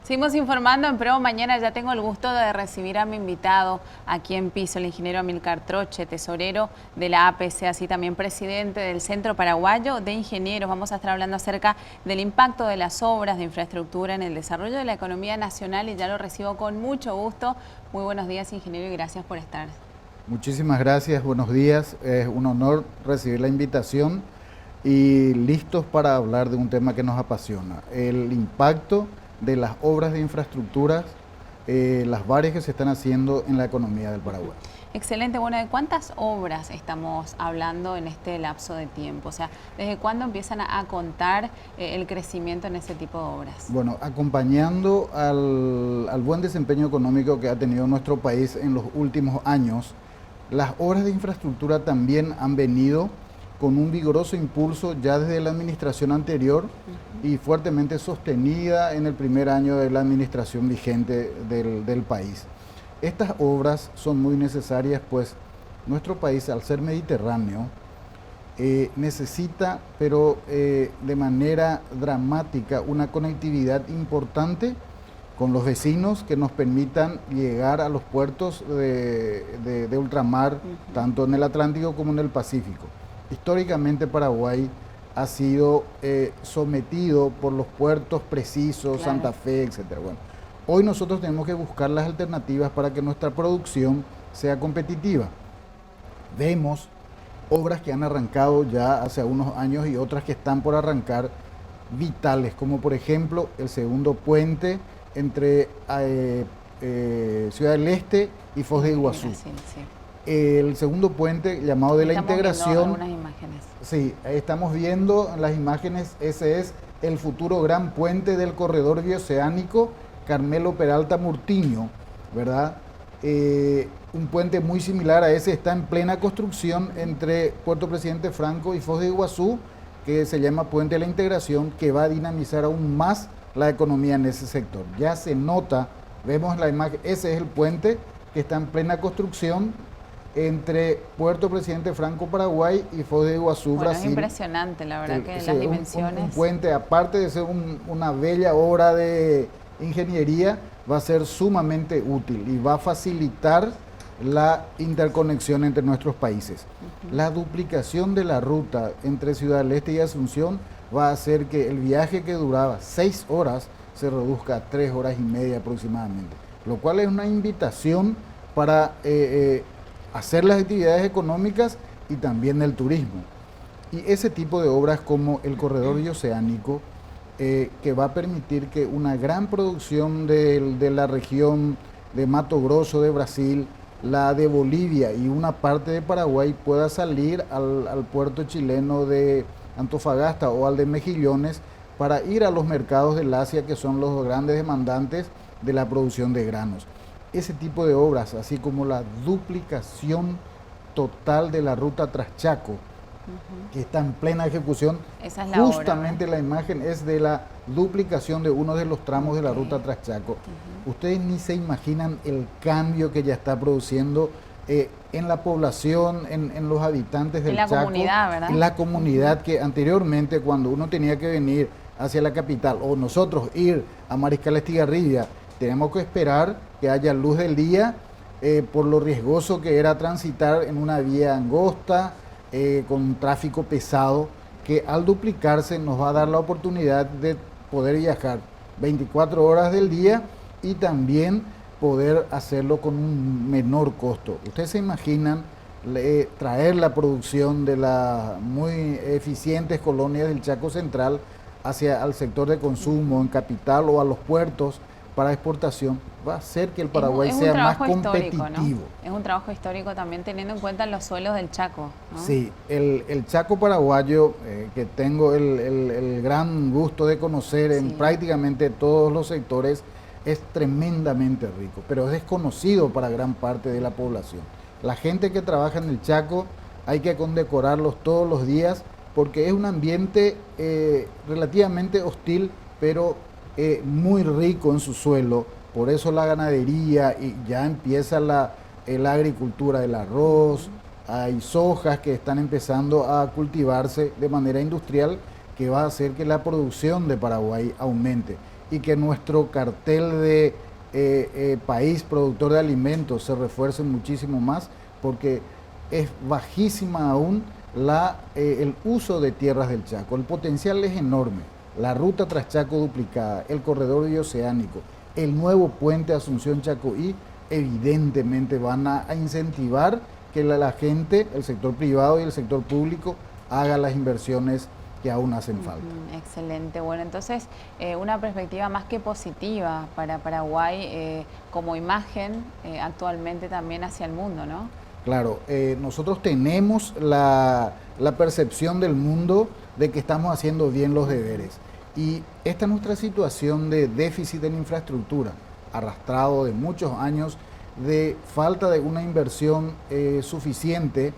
Seguimos informando en Pro Mañana. Ya tengo el gusto de recibir a mi invitado aquí en piso, el ingeniero Amílcar Troche, tesorero de la APC, así también presidente del Centro Paraguayo de Ingenieros. Vamos a estar hablando acerca del impacto de las obras de infraestructura en el desarrollo de la economía nacional y ya lo recibo con mucho gusto. Muy buenos días, ingeniero, y gracias por estar. Muchísimas gracias, buenos días. Es un honor recibir la invitación y listos para hablar de un tema que nos apasiona, el impacto de las obras de infraestructuras, las varias que se están haciendo en la economía del Paraguay. Excelente. Bueno, ¿de cuántas obras estamos hablando en este lapso de tiempo? O sea, ¿desde cuándo empiezan a contar el crecimiento en ese tipo de obras? Bueno, acompañando al buen desempeño económico que ha tenido nuestro país en los últimos años, las obras de infraestructura también han venido con un vigoroso impulso ya desde la administración anterior y fuertemente sostenida en el primer año de la administración vigente del país. Estas obras son muy necesarias, pues nuestro país, al ser mediterráneo, necesita, pero de manera dramática, una conectividad importante con los vecinos que nos permitan llegar a los puertos de ultramar, tanto en el Atlántico como en el Pacífico. Históricamente Paraguay ha sido sometido por los puertos precisos, claro. Santa Fe, etc. Bueno, hoy nosotros tenemos que buscar las alternativas para que nuestra producción sea competitiva. Vemos obras que han arrancado ya hace unos años y otras que están por arrancar, vitales, como por ejemplo el segundo puente entre Ciudad del Este y Foz de Iguazú. Brasil, sí. El segundo puente llamado de la integración. Viendo algunas imágenes. Sí, estamos viendo las imágenes. Ese es el futuro gran puente del corredor bioceánico Carmelo Peralta Murtiño, ¿verdad? Un puente muy similar a ese está en plena construcción entre Puerto Presidente Franco y Foz de Iguazú, que se llama Puente de la Integración, que va a dinamizar aún más la economía en ese sector. Ya se nota, vemos la imagen, ese es el puente que está en plena construcción entre Puerto Presidente Franco, Paraguay, y Foz de Iguazú, Brasil. Es impresionante, la verdad, que las dimensiones. Un puente, aparte de ser una bella obra de ingeniería, va a ser sumamente útil y va a facilitar la interconexión entre nuestros países. La duplicación de la ruta entre Ciudad del Este y Asunción va a hacer que el viaje que duraba 6 horas se reduzca a 3 horas y media aproximadamente, lo cual es una invitación para hacer las actividades económicas y también el turismo. Y ese tipo de obras como el corredor bioceánico, que va a permitir que una gran producción de la región de Mato Grosso de Brasil, la de Bolivia y una parte de Paraguay pueda salir al puerto chileno de Antofagasta o al de Mejillones para ir a los mercados del Asia, que son los grandes demandantes de la producción de granos. Ese tipo de obras, así como la duplicación total de la ruta Traschaco, que está en plena ejecución. Esa es la justamente obra, ¿no? La imagen es de la duplicación de uno de los tramos de la ruta Traschaco. Ustedes ni se imaginan el cambio que ya está produciendo en la población, en los habitantes del Chaco. En la comunidad, ¿verdad? En la comunidad, que anteriormente, cuando uno tenía que venir hacia la capital o nosotros ir a Mariscal Estigarribia, tenemos que esperar que haya luz del día por lo riesgoso que era transitar en una vía angosta, con tráfico pesado, que al duplicarse nos va a dar la oportunidad de poder viajar 24 horas del día y también poder hacerlo con un menor costo. Ustedes se imaginan traer la producción de las muy eficientes colonias del Chaco Central hacia el sector de consumo en capital o a los puertos para exportación, va a hacer que el Paraguay sea más competitivo. ¿No? Es un trabajo histórico también teniendo en cuenta los suelos del Chaco, ¿no? Sí, el Chaco paraguayo, que tengo el gran gusto de conocer en prácticamente todos los sectores, es tremendamente rico, pero es desconocido para gran parte de la población. La gente que trabaja en el Chaco hay que condecorarlos todos los días porque es un ambiente relativamente hostil, pero muy rico en su suelo. Por eso la ganadería, y ya empieza la agricultura del arroz, hay sojas que están empezando a cultivarse de manera industrial, que va a hacer que la producción de Paraguay aumente. y que nuestro cartel de país productor de alimentos se refuerce muchísimo más, porque es bajísima aún el uso de tierras del Chaco. El potencial es enorme. La ruta Traschaco duplicada, el corredor bioceánico, el nuevo puente Asunción-Chacoí, evidentemente van a incentivar que la gente, el sector privado y el sector público, haga las inversiones que aún hacen falta. Excelente. Bueno, entonces una perspectiva más que positiva para Paraguay como imagen actualmente también hacia el mundo, ¿no? Claro, nosotros tenemos la percepción del mundo de que estamos haciendo bien los deberes. Y esta es nuestra situación de déficit en infraestructura, arrastrado de muchos años, de falta de una inversión suficiente.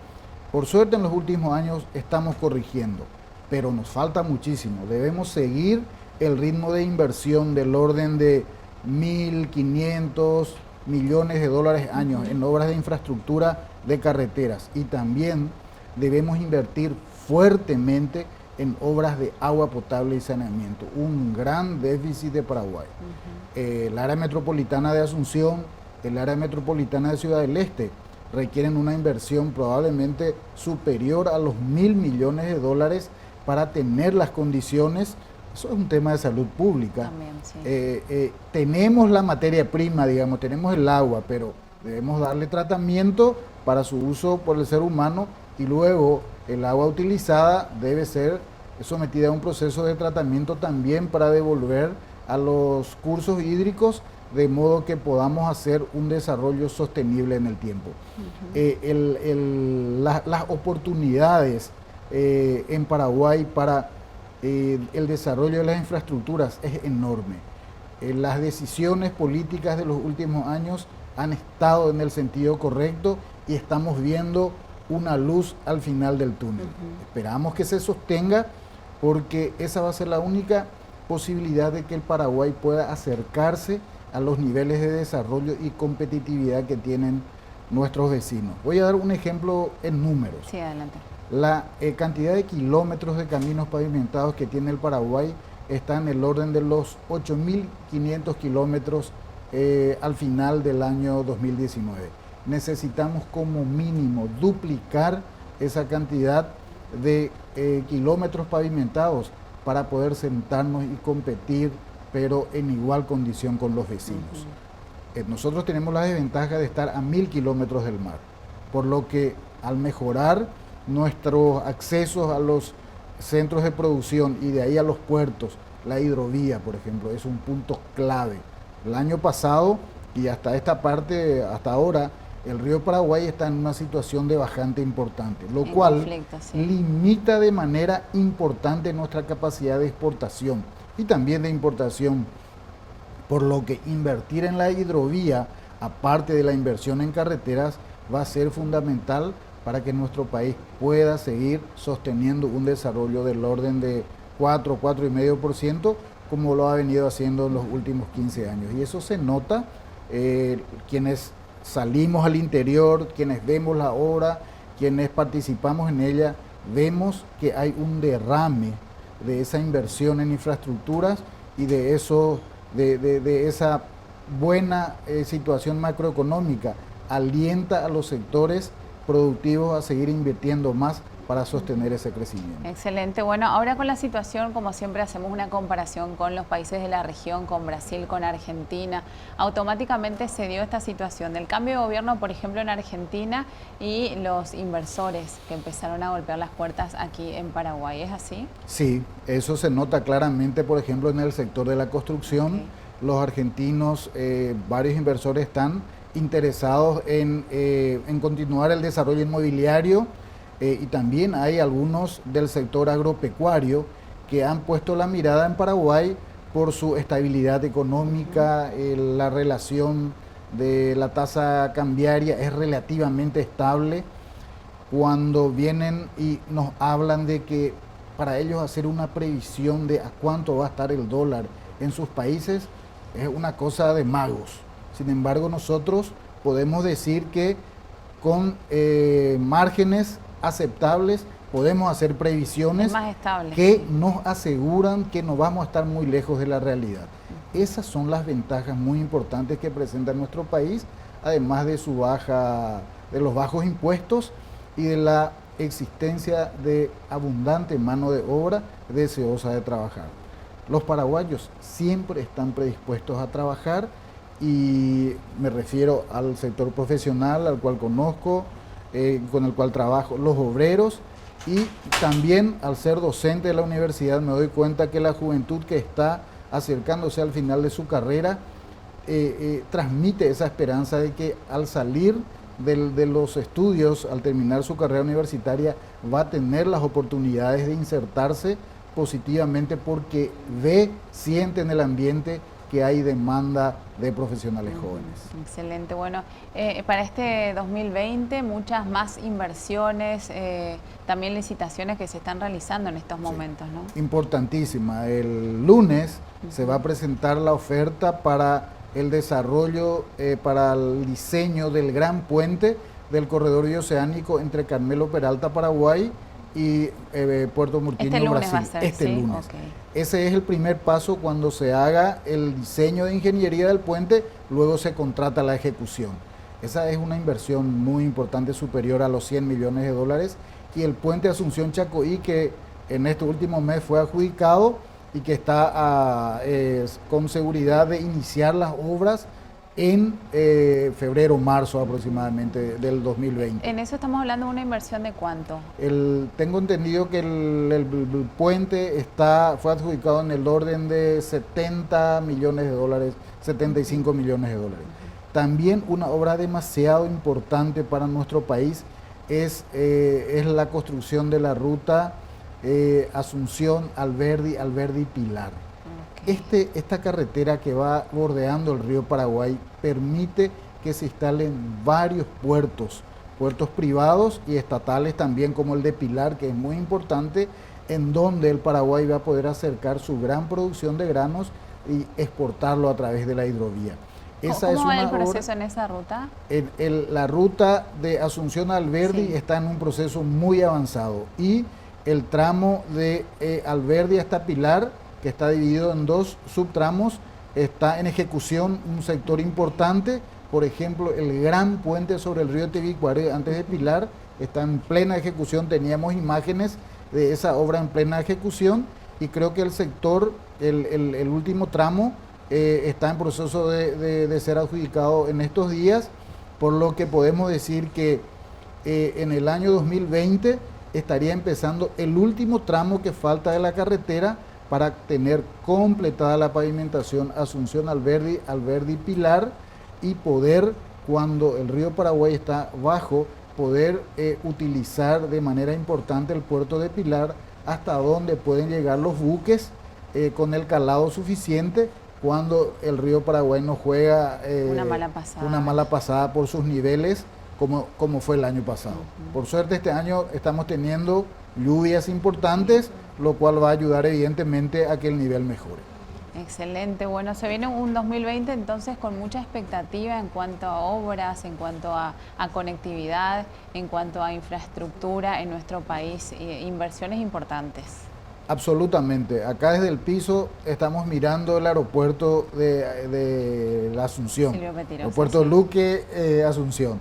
Por suerte en los últimos años estamos corrigiendo, pero nos falta muchísimo. Debemos seguir el ritmo de inversión del orden de 1.500 millones de dólares años en obras de infraestructura de carreteras, y también debemos invertir fuertemente en obras de agua potable y saneamiento, un gran déficit de Paraguay. El área metropolitana de Asunción, el área metropolitana de Ciudad del Este requieren una inversión probablemente superior a los 1.000 millones de dólares para tener las condiciones. Eso es un tema de salud pública. También, sí. Tenemos la materia prima, digamos, tenemos el agua, pero debemos darle tratamiento para su uso por el ser humano, y luego el agua utilizada debe ser sometida a un proceso de tratamiento también para devolver a los cursos hídricos, de modo que podamos hacer un desarrollo sostenible en el tiempo. Las oportunidades en Paraguay para el desarrollo de las infraestructuras es enorme. Las decisiones políticas de los últimos años han estado en el sentido correcto y estamos viendo una luz al final del túnel. Esperamos que se sostenga, porque esa va a ser la única posibilidad de que el Paraguay pueda acercarse a los niveles de desarrollo y competitividad que tienen nuestros vecinos. Voy a dar un ejemplo en números. Sí, adelante. La cantidad de kilómetros de caminos pavimentados que tiene el Paraguay está en el orden de los 8.500 kilómetros al final del año 2019. Necesitamos como mínimo duplicar esa cantidad de kilómetros pavimentados para poder sentarnos y competir, pero en igual condición con los vecinos. Nosotros tenemos la desventaja de estar a 1.000 kilómetros del mar, por lo que al mejorar nuestros accesos a los centros de producción y de ahí a los puertos, la hidrovía, por ejemplo, es un punto clave. El año pasado y hasta esta parte, hasta ahora, el río Paraguay está en una situación de bajante importante, lo cual limita de manera importante nuestra capacidad de exportación y también de importación, por lo que invertir en la hidrovía, aparte de la inversión en carreteras, va a ser fundamental para que nuestro país pueda seguir sosteniendo un desarrollo del orden de 4,5%, como lo ha venido haciendo en los últimos 15 años. Y eso se nota, quienes salimos al interior, quienes vemos la obra, quienes participamos en ella, vemos que hay un derrame de esa inversión en infraestructuras y de esa buena situación macroeconómica. Alienta a los sectores productivos a seguir invirtiendo más para sostener ese crecimiento. Excelente. Bueno, ahora con la situación, como siempre hacemos una comparación con los países de la región, con Brasil, con Argentina, automáticamente se dio esta situación del cambio de gobierno, por ejemplo, en Argentina, y los inversores que empezaron a golpear las puertas aquí en Paraguay. ¿Es así? Sí, eso se nota claramente, por ejemplo, en el sector de la construcción. Los argentinos, varios inversores están interesados en continuar el desarrollo inmobiliario, y también hay algunos del sector agropecuario que han puesto la mirada en Paraguay por su estabilidad económica. La relación de la tasa cambiaria es relativamente estable. Cuando vienen y nos hablan de que para ellos hacer una previsión de a cuánto va a estar el dólar en sus países es una cosa de magos. Sin embargo, nosotros podemos decir que con márgenes aceptables podemos hacer previsiones es más estable, que nos aseguran que no vamos a estar muy lejos de la realidad. Esas son las ventajas muy importantes que presenta nuestro país, además de de los bajos impuestos y de la existencia de abundante mano de obra deseosa de trabajar. Los paraguayos siempre están predispuestos a trabajar, y me refiero al sector profesional al cual conozco, con el cual trabajo, los obreros, y también al ser docente de la universidad me doy cuenta que la juventud que está acercándose al final de su carrera transmite esa esperanza de que al salir de los estudios, al terminar su carrera universitaria, va a tener las oportunidades de insertarse positivamente porque siente en el ambiente que hay demanda de profesionales jóvenes. Excelente. Bueno, para este 2020 muchas más inversiones, también licitaciones que se están realizando en estos momentos, ¿no? Importantísima. El lunes se va a presentar la oferta para el desarrollo, para el diseño del gran puente del corredor bioceánico entre Carmelo Peralta, Paraguay, y Puerto Murquinho, Brasil. Va a ser, este ¿sí? lunes. Okay. Ese es el primer paso cuando se haga el diseño de ingeniería del puente, luego se contrata la ejecución. Esa es una inversión muy importante, superior a los 100 millones de dólares, y el puente Asunción-Chacoí, que en este último mes fue adjudicado y que está con seguridad de iniciar las obras en febrero, marzo aproximadamente del 2020. En eso estamos hablando de una inversión de ¿cuánto? Tengo entendido que el puente fue adjudicado en el orden de 70 millones de dólares, 75 millones de dólares. También una obra demasiado importante para nuestro país es la construcción de la ruta Asunción, Alberdi, Pilar. Esta carretera que va bordeando el río Paraguay permite que se instalen varios puertos privados y estatales también, como el de Pilar, que es muy importante, en donde el Paraguay va a poder acercar su gran producción de granos y exportarlo a través de la hidrovía. ¿Cómo va el proceso en esa ruta? La ruta de Asunción a Alberdi está en un proceso muy avanzado, y el tramo de Alberdi hasta Pilar, que está dividido en 2 subtramos, está en ejecución un sector importante. Por ejemplo, el gran puente sobre el río Tebicuare, antes de Pilar, está en plena ejecución. Teníamos imágenes de esa obra en plena ejecución, y creo que el sector, el último tramo, está en proceso de ser adjudicado en estos días, por lo que podemos decir que en el año 2020 estaría empezando el último tramo que falta de la carretera para tener completada la pavimentación Asunción, Alberdi, Pilar, y poder, cuando el río Paraguay está bajo, poder utilizar de manera importante el puerto de Pilar, hasta donde pueden llegar los buques con el calado suficiente cuando el río Paraguay no juega una mala pasada por sus niveles, como fue el año pasado. Por suerte este año estamos teniendo lluvias importantes, lo cual va a ayudar evidentemente a que el nivel mejore. Excelente. Bueno, se viene un 2020 entonces con mucha expectativa en cuanto a obras, en cuanto a conectividad, en cuanto a infraestructura en nuestro país, inversiones importantes. Absolutamente. Acá desde el piso estamos mirando el aeropuerto de la Asunción, aeropuerto Luque, Asunción.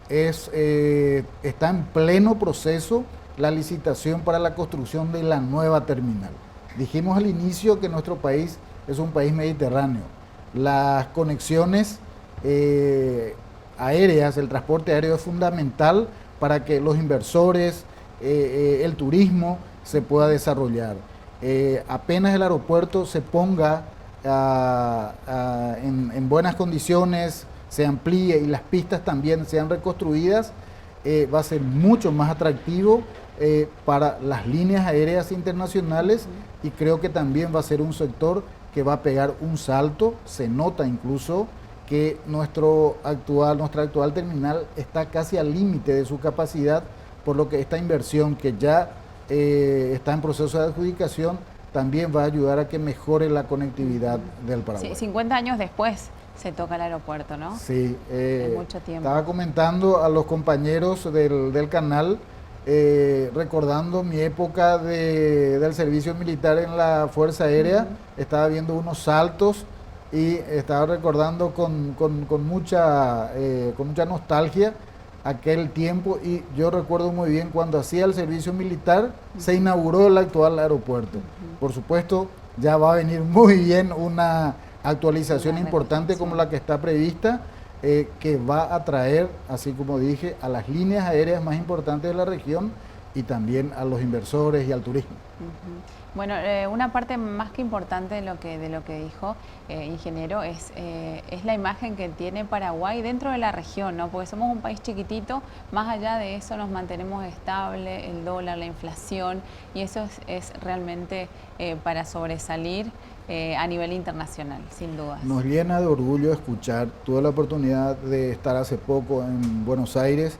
Está en pleno proceso la licitación para la construcción de la nueva terminal. Dijimos al inicio que nuestro país es un país mediterráneo. Las conexiones aéreas, el transporte aéreo es fundamental para que los inversores, el turismo se pueda desarrollar. Apenas el aeropuerto se ponga en buenas condiciones, se amplíe y las pistas también sean reconstruidas, va a ser mucho más atractivo para las líneas aéreas internacionales, y creo que también va a ser un sector que va a pegar un salto. Se nota incluso que nuestra actual terminal está casi al límite de su capacidad, por lo que esta inversión, que ya está en proceso de adjudicación, también va a ayudar a que mejore la conectividad del Paraguay. Sí, 50 años después se toca el aeropuerto, ¿no? Sí, en mucho tiempo. Estaba comentando a los compañeros del canal recordando mi época del servicio militar en la Fuerza Aérea, estaba viendo unos saltos y estaba recordando con mucha nostalgia aquel tiempo, y yo recuerdo muy bien cuando hacía el servicio militar se inauguró el actual aeropuerto. Por supuesto, ya va a venir muy bien una actualización importante como la que está prevista, que va a atraer, así como dije, a las líneas aéreas más importantes de la región y también a los inversores y al turismo. Bueno, una parte más que importante de lo que dijo, ingeniero, es la imagen que tiene Paraguay dentro de la región, ¿no? Porque somos un país chiquitito, más allá de eso nos mantenemos estable, el dólar, la inflación, y eso es realmente para sobresalir a nivel internacional, sin dudas. Nos llena de orgullo escuchar. Tuve la oportunidad de estar hace poco en Buenos Aires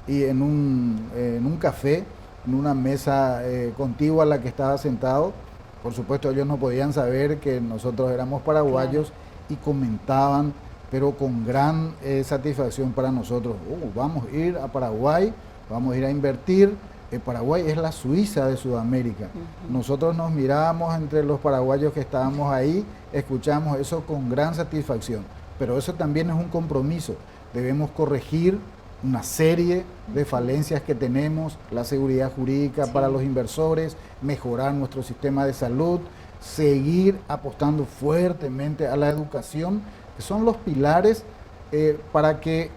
y en un café, en una mesa contigua a la que estaba sentado. Por supuesto, ellos no podían saber que nosotros éramos paraguayos, claro, y comentaban, pero con gran satisfacción para nosotros: vamos a ir a Paraguay, vamos a ir a invertir. Paraguay es la Suiza de Sudamérica. Nosotros nos mirábamos entre los paraguayos que estábamos ahí, escuchamos eso con gran satisfacción, pero eso también es un compromiso. Debemos corregir una serie de falencias que tenemos, la seguridad jurídica para los inversores, mejorar nuestro sistema de salud, seguir apostando fuertemente a la educación, que son los pilares para que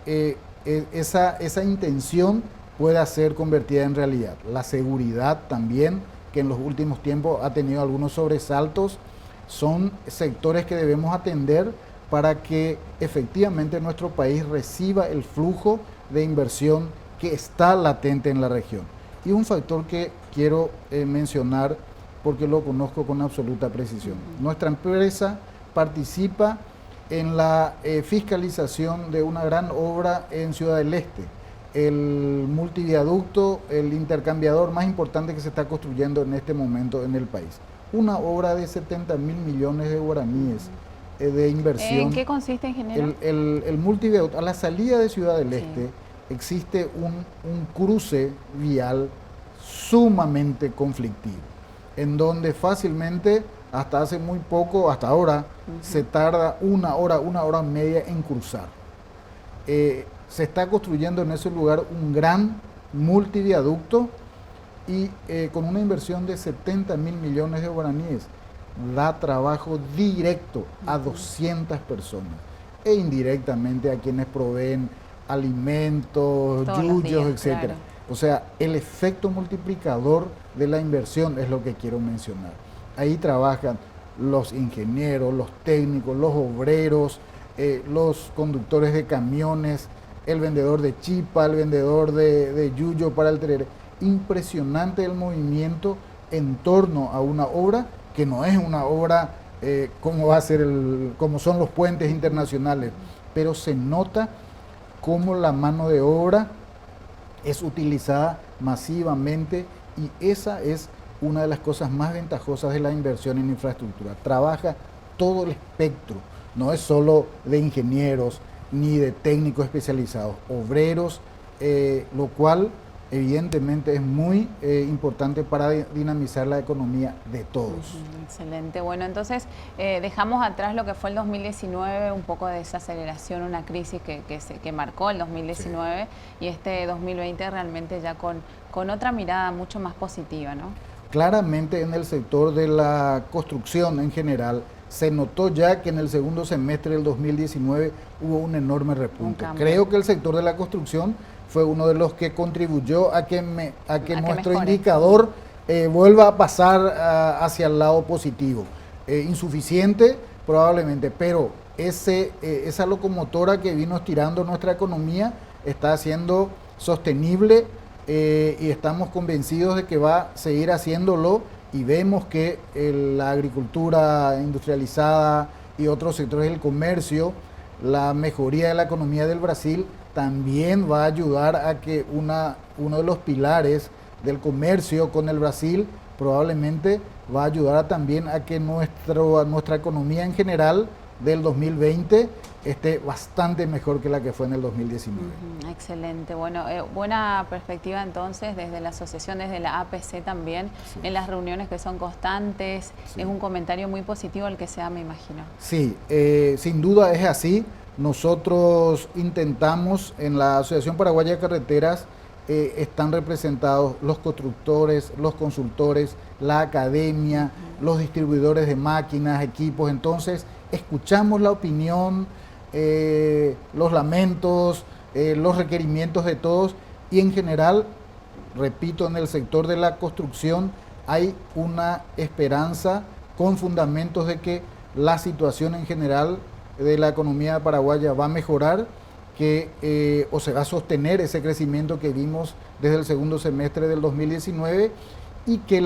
esa intención pueda ser convertida en realidad. La seguridad también, que en los últimos tiempos ha tenido algunos sobresaltos, son sectores que debemos atender para que efectivamente nuestro país reciba el flujo de inversión que está latente en la región. Y un factor que quiero mencionar porque lo conozco con absoluta precisión. Nuestra empresa participa en la fiscalización de una gran obra en Ciudad del Este, el multiviaducto, el intercambiador más importante que se está construyendo en este momento en el país. Una obra de 70.000 millones de guaraníes de inversión. ¿En qué consiste, ingeniero? El multiviaducto, a la salida de Ciudad del Este, existe un cruce vial sumamente conflictivo, en donde fácilmente, hasta hace muy poco, hasta ahora, se tarda una hora y media en cruzar. Se está construyendo en ese lugar un gran multiviaducto y con una inversión de 70.000 millones de guaraníes da trabajo directo a 200 personas e indirectamente a quienes proveen alimentos, yuyos, etc. Claro. O sea, el efecto multiplicador de la inversión es lo que quiero mencionar. Ahí trabajan los ingenieros, los técnicos, los obreros, los conductores de camiones, el vendedor de chipa, el vendedor de yuyo para el tereré. Impresionante el movimiento en torno a una obra que no es una obra como son los puentes internacionales, pero se nota cómo la mano de obra es utilizada masivamente, y esa es una de las cosas más ventajosas de la inversión en infraestructura. Trabaja todo el espectro, no es solo de ingenieros ni de técnicos especializados, obreros, lo cual evidentemente es muy importante para dinamizar la economía de todos. Excelente. Bueno, entonces dejamos atrás lo que fue el 2019, un poco de desaceleración, una crisis que marcó el 2019, sí, y este 2020 realmente ya con otra mirada mucho más positiva, ¿no? Claramente en el sector de la construcción en general, se notó ya que en el segundo semestre del 2019 hubo un enorme repunte. Creo que el sector de la construcción fue uno de los que contribuyó a que nuestro indicador vuelva a pasar hacia el lado positivo. Insuficiente probablemente, pero esa locomotora que vino estirando nuestra economía está siendo sostenible, y estamos convencidos de que va a seguir haciéndolo, y vemos que la agricultura industrializada y otros sectores del comercio, la mejoría de la economía del Brasil también va a ayudar a que uno de los pilares del comercio con el Brasil probablemente va a ayudar también a que nuestra economía en general del 2020 esté bastante mejor que la que fue en el 2019. Excelente, bueno, buena perspectiva entonces desde la asociación, desde la APC también, sí, en las reuniones que son constantes, sí, es un comentario muy positivo el que se da, me imagino. Sí, sin duda es así. Nosotros intentamos, en la Asociación Paraguaya de Carreteras, están representados los constructores, los consultores, la academia, los distribuidores de máquinas, equipos. Entonces, escuchamos la opinión, los lamentos, los requerimientos de todos, y en general, repito, en el sector de la construcción hay una esperanza con fundamentos de que la situación en general de la economía paraguaya va a mejorar, que o se va a sostener ese crecimiento que vimos desde el segundo semestre del 2019, y que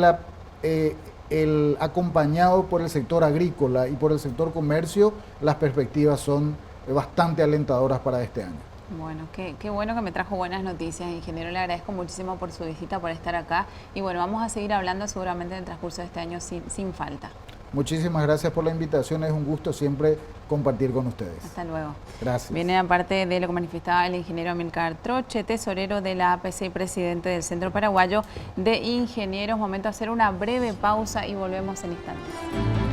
el acompañado por el sector agrícola y por el sector comercio, las perspectivas son bastante alentadoras para este año. Bueno, qué bueno que me trajo buenas noticias, ingeniero. Le agradezco muchísimo por su visita, por estar acá. Y bueno, vamos a seguir hablando seguramente en el transcurso de este año sin falta. Muchísimas gracias por la invitación, es un gusto siempre compartir con ustedes. Hasta luego. Gracias. Viene aparte de lo que manifestaba el ingeniero Amílcar Troche, tesorero de la APC y presidente del Centro Paraguayo de Ingenieros. Momento de hacer una breve pausa y volvemos en instantes.